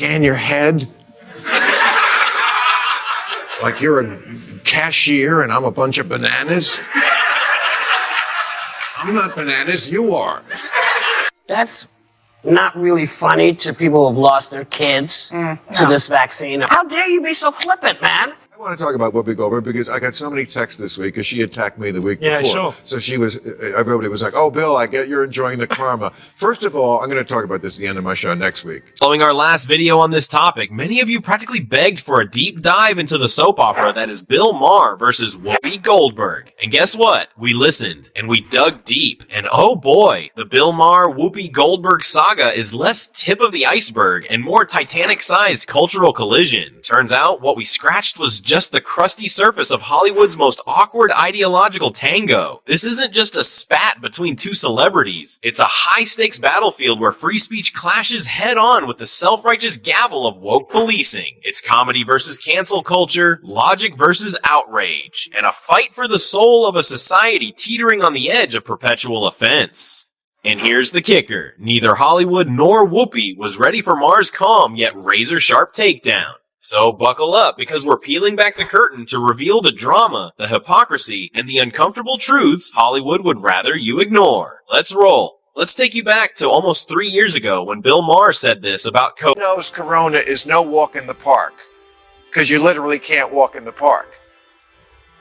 scan your head? Like you're a cashier and I'm a bunch of bananas? I'm not bananas, you are. That's not really funny to people who've lost their kids to this vaccine. How dare you be so flippant, man? I want to talk about Whoopi Goldberg because I got so many texts this week because she attacked me the week before. Sure. So everybody was like, oh, Bill, I get you're enjoying the karma. First of all, I'm going to talk about this at the end of my show next week. Following our last video on this topic, many of you practically begged for a deep dive into the soap opera that is Bill Maher versus Whoopi Goldberg. And guess what? We listened and we dug deep. And oh boy, the Bill Maher Whoopi Goldberg saga is less tip of the iceberg and more Titanic-sized cultural collision. Turns out what we scratched was just the crusty surface of Hollywood's most awkward ideological tango. This isn't just a spat between two celebrities. It's a high-stakes battlefield where free speech clashes head-on with the self-righteous gavel of woke policing. It's comedy versus cancel culture, logic versus outrage, and a fight for the soul of a society teetering on the edge of perpetual offense. And here's the kicker. Neither Hollywood nor Whoopi was ready for Maher's calm yet razor-sharp takedown. So buckle up, because we're peeling back the curtain to reveal the drama, the hypocrisy, and the uncomfortable truths Hollywood would rather you ignore. Let's roll. Let's take you back to almost 3 years ago when Bill Maher said this about COVID. Knows Corona is no walk in the park, because you literally can't walk in the park.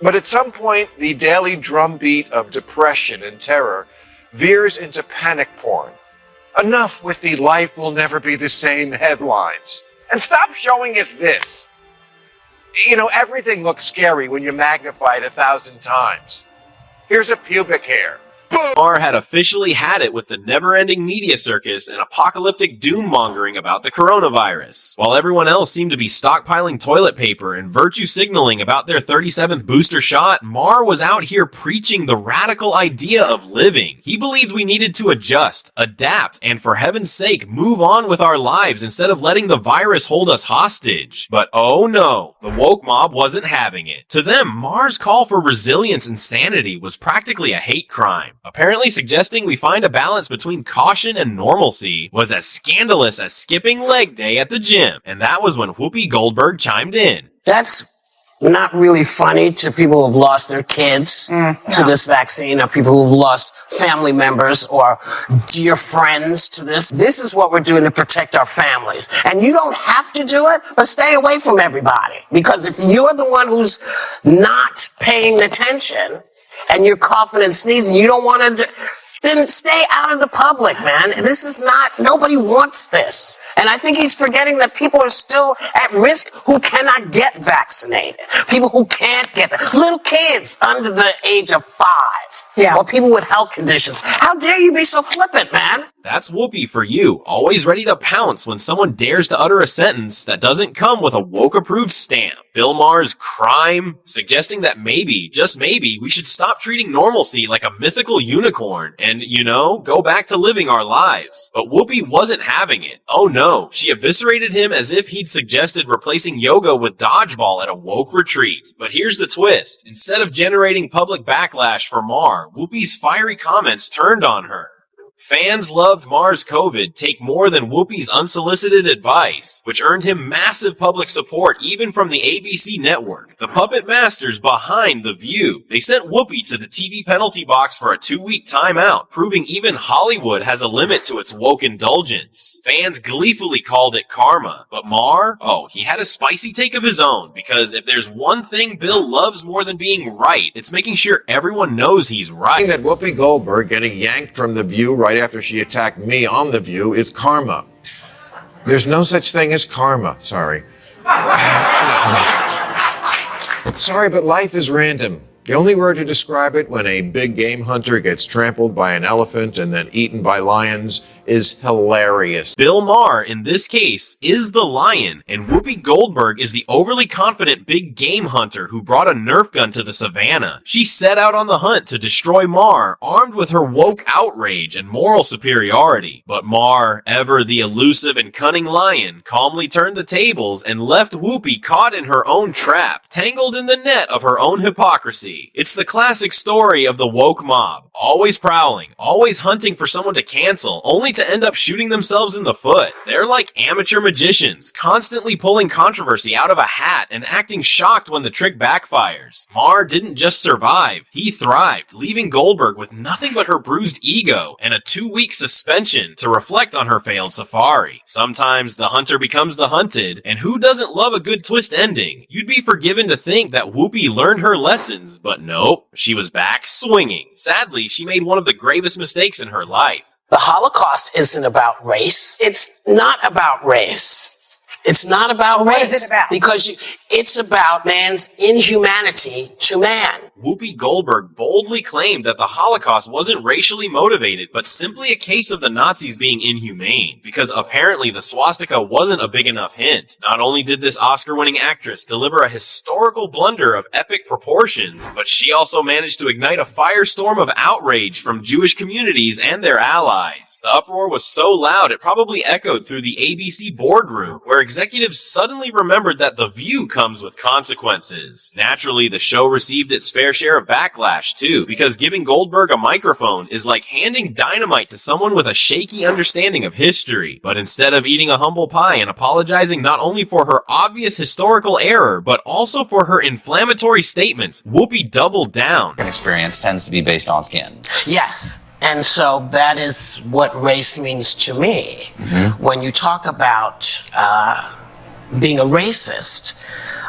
But at some point, the daily drumbeat of depression and terror veers into panic porn. Enough with the life will never be the same headlines. And stop showing us this. You know, everything looks scary when you magnify it 1,000 times. Here's a pubic hair. Maher had officially had it with the never-ending media circus and apocalyptic doom-mongering about the coronavirus. While everyone else seemed to be stockpiling toilet paper and virtue signaling about their 37th booster shot, Maher was out here preaching the radical idea of living. He believed we needed to adjust, adapt, and for heaven's sake, move on with our lives instead of letting the virus hold us hostage. But oh no, the woke mob wasn't having it. To them, Maher's call for resilience and sanity was practically a hate crime. Apparently suggesting we find a balance between caution and normalcy was as scandalous as skipping leg day at the gym. And that was when Whoopi Goldberg chimed in. That's not really funny to people who've lost their kids to this vaccine, or people who've lost family members or dear friends to this. This is what we're doing to protect our families. And you don't have to do it, but stay away from everybody. Because if you're the one who's not paying attention, and you're coughing and sneezing, you don't want to, then stay out of the public, man. This is not, nobody wants this. And I think he's forgetting that people are still at risk who cannot get vaccinated. People who can't get that. Little kids under the age of 5. Yeah. Or people with health conditions. How dare you be so flippant, man? That's Whoopi for you, always ready to pounce when someone dares to utter a sentence that doesn't come with a woke-approved stamp. Bill Maher's crime, suggesting that maybe, just maybe, we should stop treating normalcy like a mythical unicorn and, you know, go back to living our lives. But Whoopi wasn't having it. Oh no, she eviscerated him as if he'd suggested replacing yoga with dodgeball at a woke retreat. But here's the twist. Instead of generating public backlash for Maher, Whoopi's fiery comments turned on her. Fans loved Maher's COVID take more than Whoopi's unsolicited advice, which earned him massive public support even from the ABC network. The puppet masters behind The View. They sent Whoopi to the TV penalty box for a 2-week timeout, proving even Hollywood has a limit to its woke indulgence. Fans gleefully called it karma, but Maher, oh, he had a spicy take of his own, because if there's one thing Bill loves more than being right, it's making sure everyone knows he's right. That Whoopi Goldberg getting yanked from The View right after she attacked me on The View is karma. There's no such thing as karma. Sorry. Sorry, but life is random. The only word to describe it when a big game hunter gets trampled by an elephant and then eaten by lions is hilarious. Bill Maher, in this case, is the lion, and Whoopi Goldberg is the overly confident big game hunter who brought a Nerf gun to the savannah. She set out on the hunt to destroy Maher, armed with her woke outrage and moral superiority. But Maher, ever the elusive and cunning lion, calmly turned the tables and left Whoopi caught in her own trap, tangled in the net of her own hypocrisy. It's the classic story of the woke mob, always prowling, always hunting for someone to cancel, only to end up shooting themselves in the foot. They're like amateur magicians, constantly pulling controversy out of a hat and acting shocked when the trick backfires. Maher didn't just survive, he thrived, leaving Goldberg with nothing but her bruised ego and a 2-week suspension to reflect on her failed safari. Sometimes the hunter becomes the hunted, and who doesn't love a good twist ending? You'd be forgiven to think that Whoopi learned her lessons, but nope, she was back swinging. Sadly, she made one of the gravest mistakes in her life. The Holocaust isn't about race. It's not about race. It's not about race. What is it about? Because it's about man's inhumanity to man. Whoopi Goldberg boldly claimed that the Holocaust wasn't racially motivated, but simply a case of the Nazis being inhumane, because apparently the swastika wasn't a big enough hint. Not only did this Oscar-winning actress deliver a historical blunder of epic proportions, but she also managed to ignite a firestorm of outrage from Jewish communities and their allies. The uproar was so loud it probably echoed through the ABC boardroom, where executives suddenly remembered that The View comes with consequences. Naturally, the show received its fair share of backlash too, because giving Goldberg a microphone is like handing dynamite to someone with a shaky understanding of history. But instead of eating a humble pie and apologizing not only for her obvious historical error, but also for her inflammatory statements, Whoopi doubled down. An experience tends to be based on skin. Yes. And so that is what race means to me. When you talk about being a racist,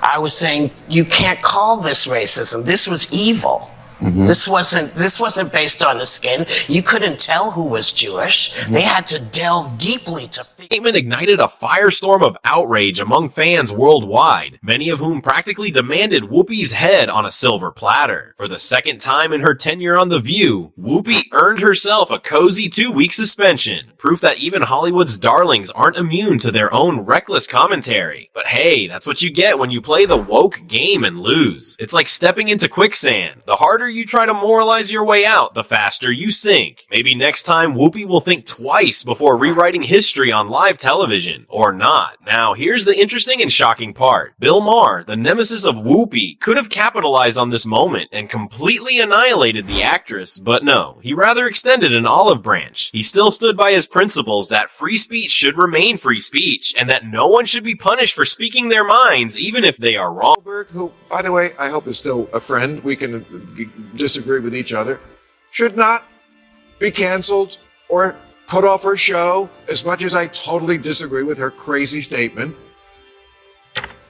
I was saying you can't call this racism. This was evil. This wasn't based on the skin. You couldn't tell who was Jewish. They had to delve deeply to figure. Statement ignited a firestorm of outrage among fans worldwide, many of whom practically demanded Whoopi's head on a silver platter. For the second time in her tenure on The View, Whoopi earned herself a cozy 2-week suspension, proof that even Hollywood's darlings aren't immune to their own reckless commentary. But hey, that's what you get when you play the woke game and lose. It's like stepping into quicksand. The harder you try to moralize your way out, the faster you sink. Maybe next time Whoopi will think twice before rewriting history on live television, or not. Now, here's the interesting and shocking part. Bill Maher, the nemesis of Whoopi, could have capitalized on this moment and completely annihilated the actress, but no, he rather extended an olive branch. He still stood by his principles that free speech should remain free speech, and that no one should be punished for speaking their minds, even if they are wrong. Goldberg, who, by the way, I hope is still a friend, we can disagree with each other, should not be canceled or put off her show, as much as I totally disagree with her crazy statement.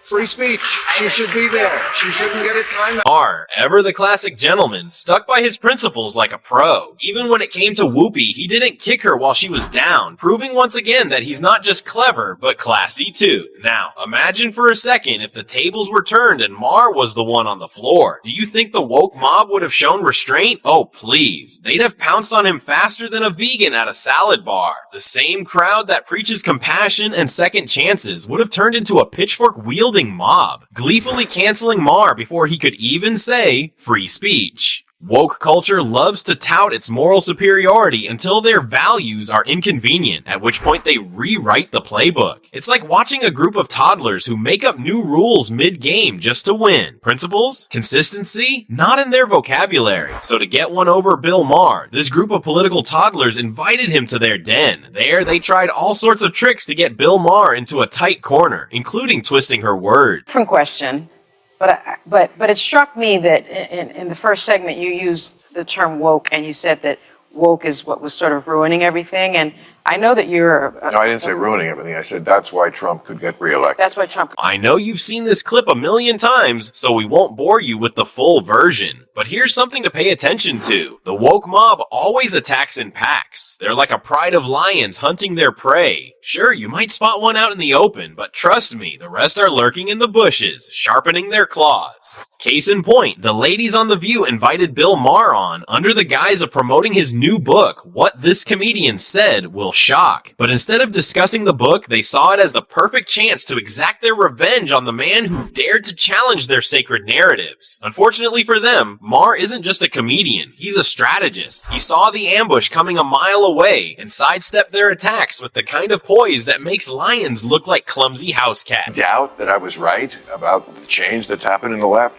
Free speech. She should be there. She shouldn't get a timeout. Maher, ever the classic gentleman, stuck by his principles like a pro. Even when it came to Whoopi, he didn't kick her while she was down, proving once again that he's not just clever, but classy too. Now, imagine for a second if the tables were turned and Maher was the one on the floor. Do you think the woke mob would have shown restraint? Oh, please. They'd have pounced on him faster than a vegan at a salad bar. The same crowd that preaches compassion and second chances would have turned into a pitchfork-wielding mob, gleefully canceling Maher before he could even say free speech. Woke culture loves to tout its moral superiority until their values are inconvenient, at which point they rewrite the playbook. It's like watching a group of toddlers who make up new rules mid-game just to win. Principles? Consistency? Not in their vocabulary. So to get one over Bill Maher, this group of political toddlers invited him to their den. There, they tried all sorts of tricks to get Bill Maher into a tight corner, including twisting her words. Different question. But it struck me that in the first segment you used the term woke, and you said that woke is what was sort of ruining everything. And I know that you're... No, I didn't say ruining everything. I said that's why Trump could get reelected. That's why Trump... I know you've seen this clip a million times, so we won't bore you with the full version. But here's something to pay attention to. The woke mob always attacks in packs. They're like a pride of lions hunting their prey. Sure, you might spot one out in the open, but trust me, the rest are lurking in the bushes, sharpening their claws. Case in point, the ladies on The View invited Bill Maher on under the guise of promoting his new book, What This Comedian Said Will Shock. But instead of discussing the book, they saw it as the perfect chance to exact their revenge on the man who dared to challenge their sacred narratives. Unfortunately for them, Maher isn't just a comedian, he's a strategist. He saw the ambush coming a mile away and sidestepped their attacks with the kind of poise that makes lions look like clumsy house cats. Doubt that I was right about the change that's happened in the left.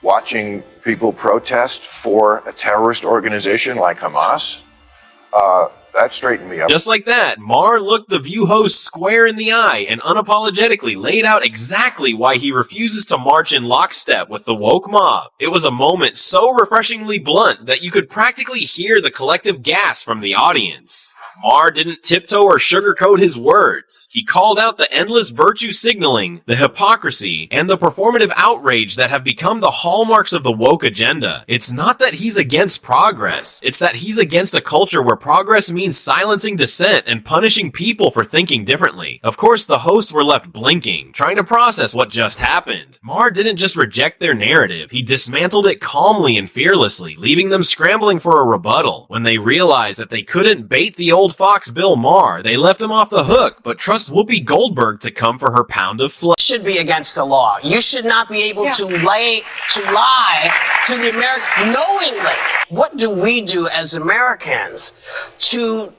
Watching people protest for a terrorist organization like Hamas, that straightened me up. Just like that, Maher looked the View host square in the eye and unapologetically laid out exactly why he refuses to march in lockstep with the woke mob. It was a moment so refreshingly blunt that you could practically hear the collective gasp from the audience. Maher didn't tiptoe or sugarcoat his words. He called out the endless virtue signaling, the hypocrisy, and the performative outrage that have become the hallmarks of the woke agenda. It's not that he's against progress, it's that he's against a culture where progress means silencing dissent and punishing people for thinking differently. Of course, the hosts were left blinking, trying to process what just happened. Maher didn't just reject their narrative, he dismantled it calmly and fearlessly, leaving them scrambling for a rebuttal. When they realized that they couldn't bait the old fox Bill Maher, they left him off the hook, but trust Whoopi Goldberg to come for her pound of flesh. Should be against the law. You should not be able to lie to the American knowingly. What do we do as Americans to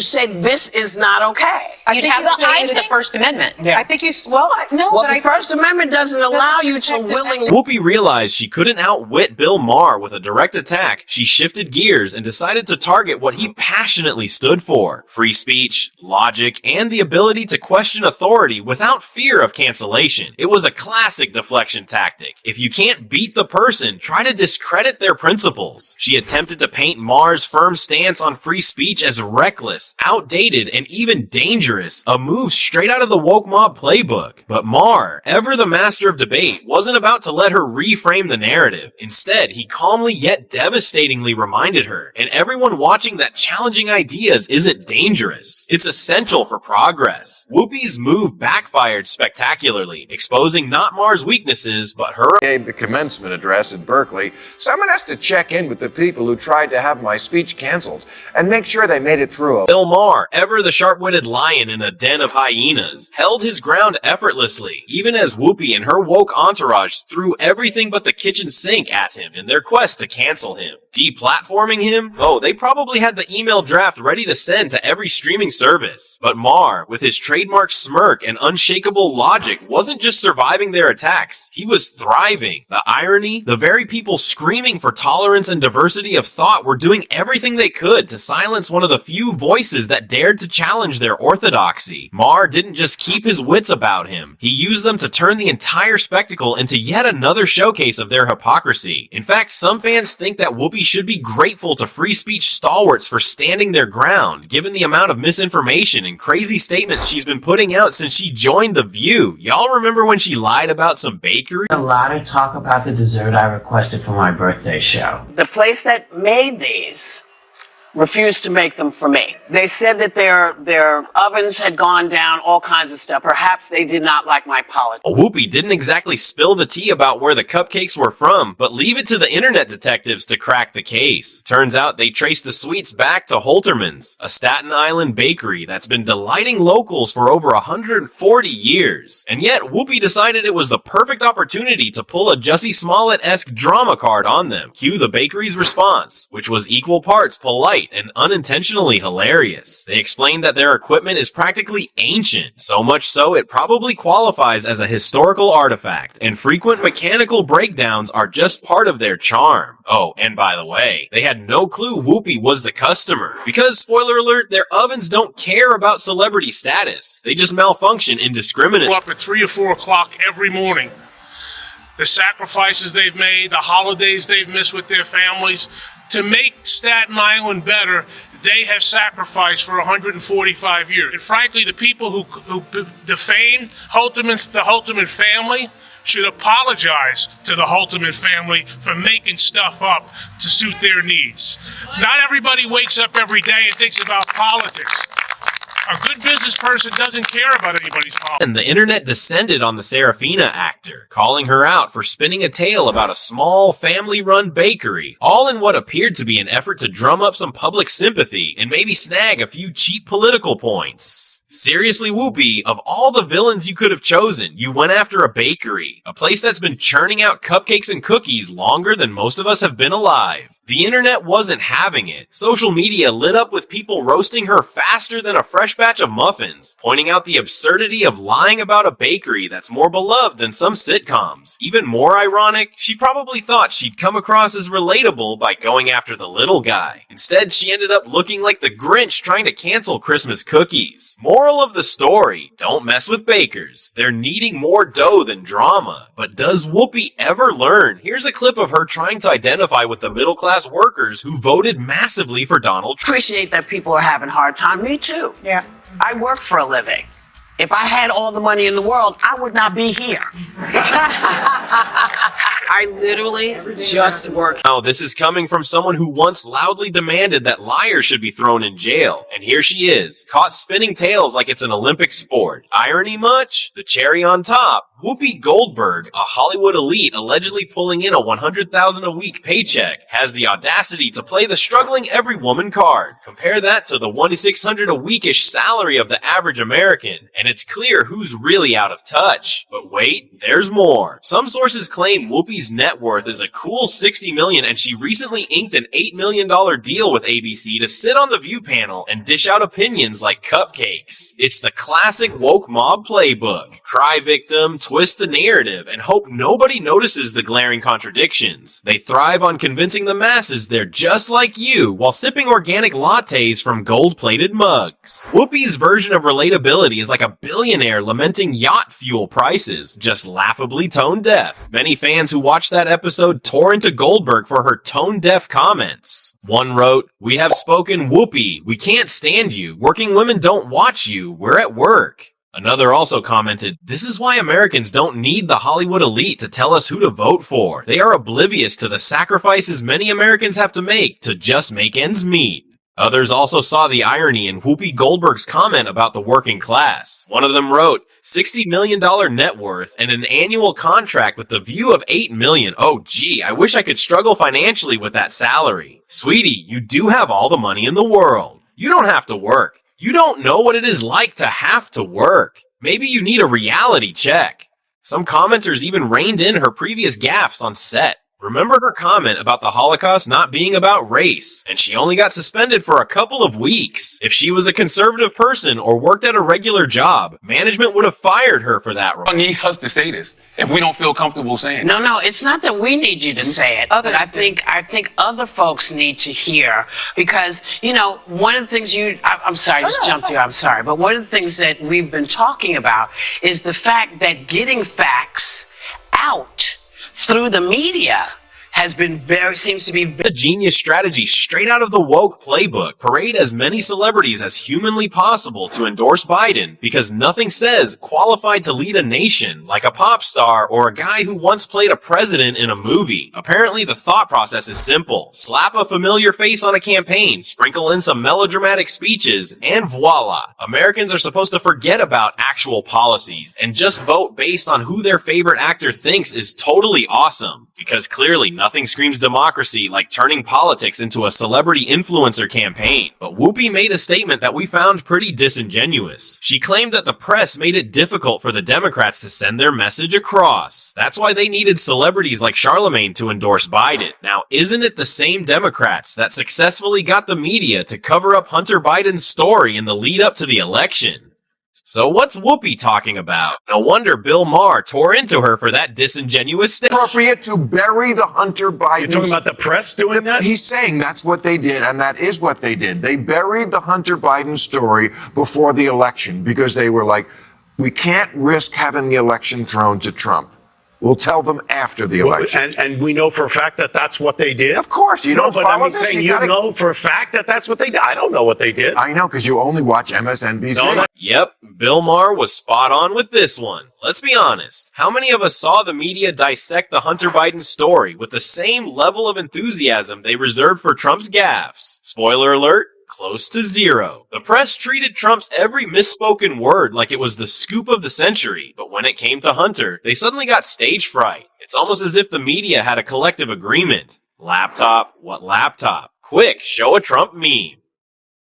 say this is not okay? You'd have to change the First Amendment. I think the First Amendment doesn't allow you to willingly. Whoopi realized she couldn't outwit Bill Maher with a direct attack. She shifted gears and decided to target what he passionately stood for: free speech, logic, and the ability to question authority without fear of cancellation. It was a classic deflection tactic. If you can't beat the person, try to discredit their principles. She attempted to paint Maher's firm stance on free speech as reckless, outdated, and even dangerous, a move straight out of the woke mob playbook. But Maher, ever the master of debate, wasn't about to let her reframe the narrative. Instead, he calmly yet devastatingly reminded her and everyone watching that challenging ideas isn't dangerous. It's essential for progress. Whoopi's move backfired spectacularly, exposing not Maher's weaknesses, but her. Gave the commencement address at Berkeley. Someone has to check in with the people who tried to have my speech canceled and make sure they made it through. Bill Maher, ever the sharp-witted lion in a den of hyenas, held his ground effortlessly, even as Whoopi and her woke entourage threw everything but the kitchen sink at him in their quest to cancel him. Deplatforming him? Oh, they probably had the email draft ready to send to every streaming service. But Maher, with his trademark smirk and unshakable logic, wasn't just surviving their attacks, he was thriving. The irony? The very people screaming for tolerance and diversity of thought were doing everything they could to silence one of the few voices that dared to challenge their orthodoxy. Maher didn't just keep his wits about him, he used them to turn the entire spectacle into yet another showcase of their hypocrisy. In fact, some fans think that Whoopi should be grateful to free speech stalwarts for standing their ground, given the amount of misinformation and crazy statements she's been putting out since she joined The View. Y'all remember when she lied about some bakery? A lot of talk about the dessert I requested for my birthday show. The place that made these refused to make them for me. They said that their ovens had gone down, all kinds of stuff. Perhaps they did not like my politics. Whoopi didn't exactly spill the tea about where the cupcakes were from, but leave it to the internet detectives to crack the case. Turns out they traced the sweets back to Holterman's, a Staten Island bakery that's been delighting locals for over 140 years. And yet, Whoopi decided it was the perfect opportunity to pull a Jussie Smollett-esque drama card on them. Cue the bakery's response, which was equal parts polite and unintentionally hilarious. They explained that their equipment is practically ancient, so much so it probably qualifies as a historical artifact, and frequent mechanical breakdowns are just part of their charm. Oh, and by the way, they had no clue Whoopi was the customer, because, spoiler alert, their ovens don't care about celebrity status. They just malfunction indiscriminately. Up at 3 or 4 o'clock every morning. The sacrifices they've made, the holidays they've missed with their families. To make Staten Island better, they have sacrificed for 145 years. And frankly, the people who defamed the Holterman family should apologize to the Holterman family for making stuff up to suit their needs. Not everybody wakes up every day and thinks about politics. A good business person doesn't care about anybody's politics. And the internet descended on the Serafina actor, calling her out for spinning a tale about a small, family-run bakery, all in what appeared to be an effort to drum up some public sympathy and maybe snag a few cheap political points. Seriously, Whoopi, of all the villains you could have chosen, you went after a bakery, a place that's been churning out cupcakes and cookies longer than most of us have been alive. The internet wasn't having it. Social media lit up with people roasting her faster than a fresh batch of muffins, pointing out the absurdity of lying about a bakery that's more beloved than some sitcoms. Even more ironic, she probably thought she'd come across as relatable by going after the little guy. Instead, she ended up looking like the Grinch trying to cancel Christmas cookies. Moral of the story, don't mess with bakers. They're needing more dough than drama. But does Whoopi ever learn? Here's a clip of her trying to identify with the middle-class workers who voted massively for Donald Trump. Appreciate that people are having a hard time. Me too. Yeah. I work for a living. If I had all the money in the world, I would not be here. I literally just work. Now, this is coming from someone who once loudly demanded that liars should be thrown in jail. And here she is, caught spinning tales like it's an Olympic sport. Irony much? The cherry on top. Whoopi Goldberg, a Hollywood elite allegedly pulling in a $100,000 a week paycheck, has the audacity to play the struggling every woman card. Compare that to the $2,600 a weekish salary of the average American, and it's clear who's really out of touch. But wait, there's more. Some sources claim Whoopi's net worth is a cool $60 million, and she recently inked an $8 million deal with ABC to sit on the View panel and dish out opinions like cupcakes. It's the classic woke mob playbook. Cry victim, twist the narrative, and hope nobody notices the glaring contradictions. They thrive on convincing the masses they're just like you while sipping organic lattes from gold-plated mugs. Whoopi's version of relatability is like a billionaire lamenting yacht fuel prices, just laughably tone-deaf. Many fans who watched that episode tore into Goldberg for her tone-deaf comments. One wrote, "We have spoken, Whoopi. We can't stand you. Working women don't watch you. We're at work." Another also commented, "This is why Americans don't need the Hollywood elite to tell us who to vote for. They are oblivious to the sacrifices many Americans have to make to just make ends meet." Others also saw the irony in Whoopi Goldberg's comment about the working class. One of them wrote, $60 million net worth and an annual contract with the View of $8 million. Oh gee, I wish I could struggle financially with that salary. Sweetie, you do have all the money in the world. You don't have to work. You don't know what it is like to have to work. Maybe you need a reality check. Some commenters even reined in her previous gaffes on set. Remember her comment about the Holocaust not being about race, and she only got suspended for a couple of weeks. If she was a conservative person or worked at a regular job, management would have fired her for that role. I need us to say this if we don't feel comfortable saying it. No, it's not that we need you to say it, but I think other folks need to hear, because, you know, one of the things I'm sorry, just jumped you, I'm sorry, but one of the things that we've been talking about is the fact that getting facts out through the media seems to be a genius strategy straight out of the woke playbook. Parade as many celebrities as humanly possible to endorse Biden, because nothing says qualified to lead a nation like a pop star or a guy who once played a president in a movie. Apparently the thought process is simple. Slap a familiar face on a campaign, sprinkle in some melodramatic speeches, and voila. Americans are supposed to forget about actual policies and just vote based on who their favorite actor thinks is totally awesome. Because clearly nothing screams democracy like turning politics into a celebrity influencer campaign. But Whoopi made a statement that we found pretty disingenuous. She claimed that the press made it difficult for the Democrats to send their message across. That's why they needed celebrities like Charlemagne to endorse Biden. Now, isn't it the same Democrats that successfully got the media to cover up Hunter Biden's story in the lead up to the election? So what's Whoopi talking about? No wonder Bill Maher tore into her for that disingenuous statement. Appropriate to bury the Hunter Biden. You're talking about the press doing that? He's saying that's what they did, and that is what they did. They buried the Hunter Biden story before the election because they were like, we can't risk having the election thrown to Trump. We'll tell them after the election. And we know for a fact that that's what they did? Of course. You don't but follow I'm this. saying you know for a fact that that's what they did. I don't know what they did. I know, because you only watch MSNBC. Yep, Bill Maher was spot on with this one. Let's be honest. How many of us saw the media dissect the Hunter Biden story with the same level of enthusiasm they reserved for Trump's gaffes? Spoiler alert. Close to zero. The press treated Trump's every misspoken word like it was the scoop of the century, but when it came to Hunter, they suddenly got stage fright. It's almost as if the media had a collective agreement. Laptop? What laptop? Quick, show a Trump meme.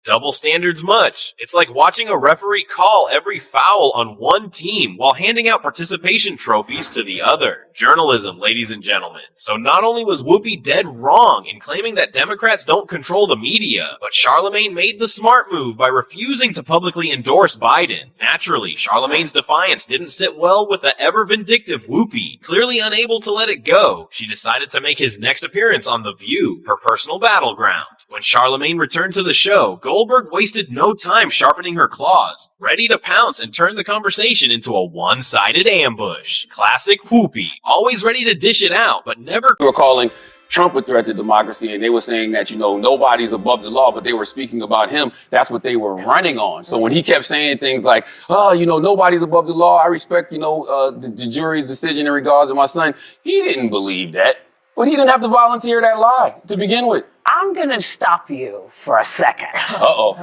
Double standards much. It's like watching a referee call every foul on one team while handing out participation trophies to the other. Journalism, ladies and gentlemen. So not only was Whoopi dead wrong in claiming that Democrats don't control the media, but Charlemagne made the smart move by refusing to publicly endorse Biden. Naturally, Charlemagne's defiance didn't sit well with the ever-vindictive Whoopi. Clearly unable to let it go, she decided to make his next appearance on The View, her personal battleground. When Charlemagne returned to the show, Goldberg wasted no time sharpening her claws, ready to pounce and turn the conversation into a one-sided ambush. Classic Whoopi, always ready to dish it out, but never... They were calling Trump a threat to democracy, and they were saying that, nobody's above the law, but they were speaking about him. That's what they were running on. So when he kept saying things like, nobody's above the law, I respect, the jury's decision in regards to my son, he didn't believe that. But he didn't have to volunteer that lie to begin with. I'm going to stop you for a second. Uh-oh.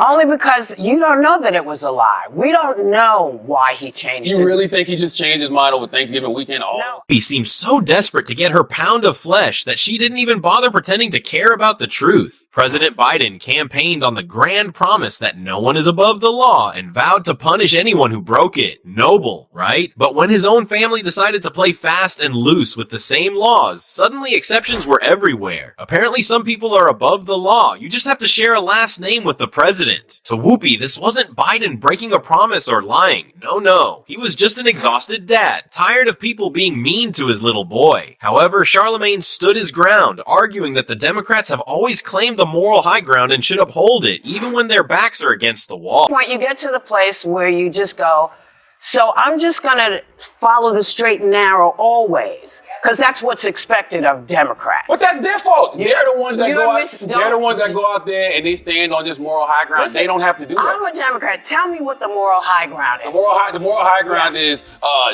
Only because you don't know that it was a lie. We don't know why he changed You really think he just changed his mind over Thanksgiving weekend? Oh. No. He seemed so desperate to get her pound of flesh that she didn't even bother pretending to care about the truth. President Biden campaigned on the grand promise that no one is above the law and vowed to punish anyone who broke it. Noble, right? But when his own family decided to play fast and loose with the same laws, suddenly exceptions were everywhere. Apparently some people are above the law. You just have to share a last name with the president. To Whoopi, this wasn't Biden breaking a promise or lying. No. He was just an exhausted dad, tired of people being mean to his little boy. However, Charlemagne stood his ground, arguing that the Democrats have always claimed the moral high ground and should uphold it, even when their backs are against the wall. Point, you get to the place where you just go, so I'm just going to follow the straight and narrow always, because that's what's expected of Democrats. But that's their fault. They're the ones that They're the ones that go out there and they stand on this moral high ground. Listen, they don't have to do that. I'm a Democrat. Tell me what the moral high ground is. The moral high ground is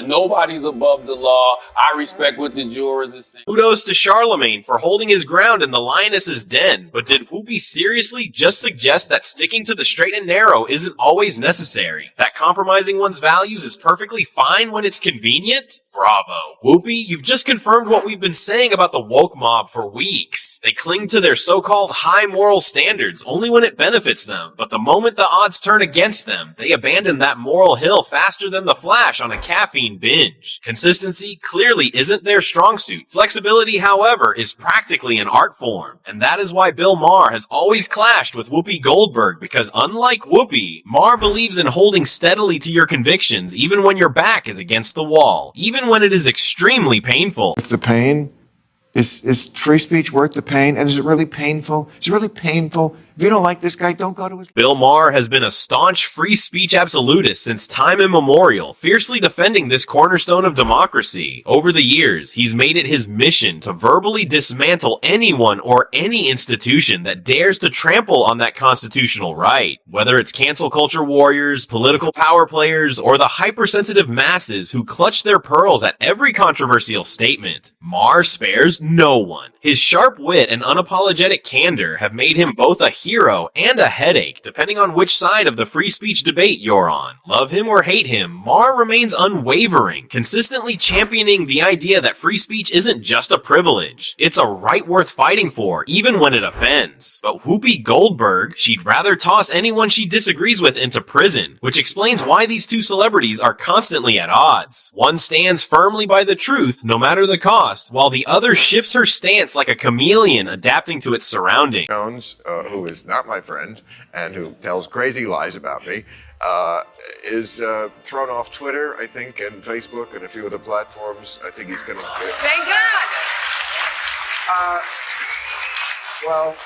nobody's above the law. I respect what the jurors are saying. Kudos to Charlemagne for holding his ground in the lioness's den, but did Whoopi seriously just suggest that sticking to the straight and narrow isn't always necessary? That compromising one's values is perfectly fine when it's convenient? Bravo. Whoopi, you've just confirmed what we've been saying about the woke mob for weeks. They cling to their so-called high moral standards only when it benefits them, but the moment the odds turn against them, they abandon that moral hill faster than the Flash on a caffeine binge. Consistency clearly isn't their strong suit. Flexibility, however, is practically an art form, and that is why Bill Maher has always clashed with Whoopi Goldberg, because unlike Whoopi, Maher believes in holding steadily to your convictions even when your back is against the wall, even when it is extremely painful. The pain? Is free speech worth the pain? And is it really painful? Is it really painful? If you don't like this guy, don't go to his... Bill Maher has been a staunch free speech absolutist since time immemorial, fiercely defending this cornerstone of democracy. Over the years, he's made it his mission to verbally dismantle anyone or any institution that dares to trample on that constitutional right. Whether it's cancel culture warriors, political power players, or the hypersensitive masses who clutch their pearls at every controversial statement, Maher spares no one. His sharp wit and unapologetic candor have made him both a hero and a headache, depending on which side of the free speech debate you're on. Love him or hate him, Maher remains unwavering, consistently championing the idea that free speech isn't just a privilege. It's a right worth fighting for, even when it offends. But Whoopi Goldberg, she'd rather toss anyone she disagrees with into prison, which explains why these two celebrities are constantly at odds. One stands firmly by the truth, no matter the cost, while the other shifts her stance like a chameleon adapting to its surroundings. Jones, who is not my friend and who tells crazy lies about me, is thrown off Twitter, I think, and Facebook and a few other platforms. I think he's going to... Thank God! Well,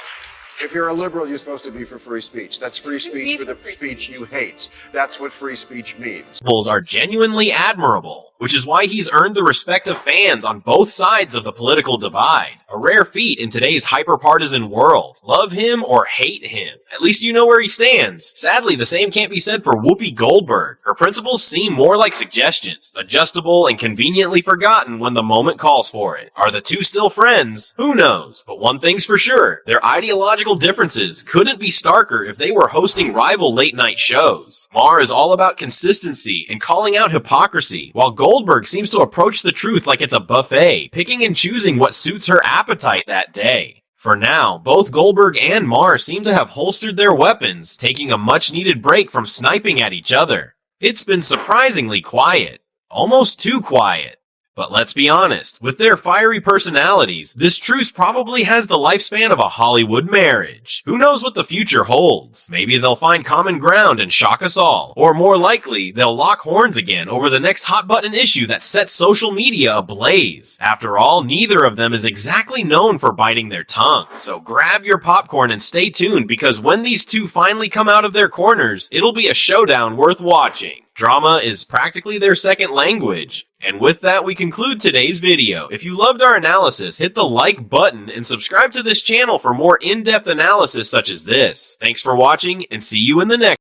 if you're a liberal, you're supposed to be for free speech. That's free speech for the speech you hate. That's what free speech means. Are genuinely admirable, which is why he's earned the respect of fans on both sides of the political divide. A rare feat in today's hyper-partisan world. Love him or hate him. At least you know where he stands. Sadly, the same can't be said for Whoopi Goldberg. Her principles seem more like suggestions, adjustable and conveniently forgotten when the moment calls for it. Are the two still friends? Who knows? But one thing's for sure, their ideological differences couldn't be starker if they were hosting rival late-night shows. Maher is all about consistency and calling out hypocrisy, while Goldberg seems to approach the truth like it's a buffet, picking and choosing what suits her appetite that day. For now, both Goldberg and Maher seem to have holstered their weapons, taking a much-needed break from sniping at each other. It's been surprisingly quiet. Almost too quiet. But let's be honest, with their fiery personalities, this truce probably has the lifespan of a Hollywood marriage. Who knows what the future holds? Maybe they'll find common ground and shock us all. Or more likely, they'll lock horns again over the next hot-button issue that sets social media ablaze. After all, neither of them is exactly known for biting their tongue. So grab your popcorn and stay tuned, because when these two finally come out of their corners, it'll be a showdown worth watching. Drama is practically their second language. And with that, we conclude today's video. If you loved our analysis, hit the like button and subscribe to this channel for more in-depth analysis such as this. Thanks for watching, and see you in the next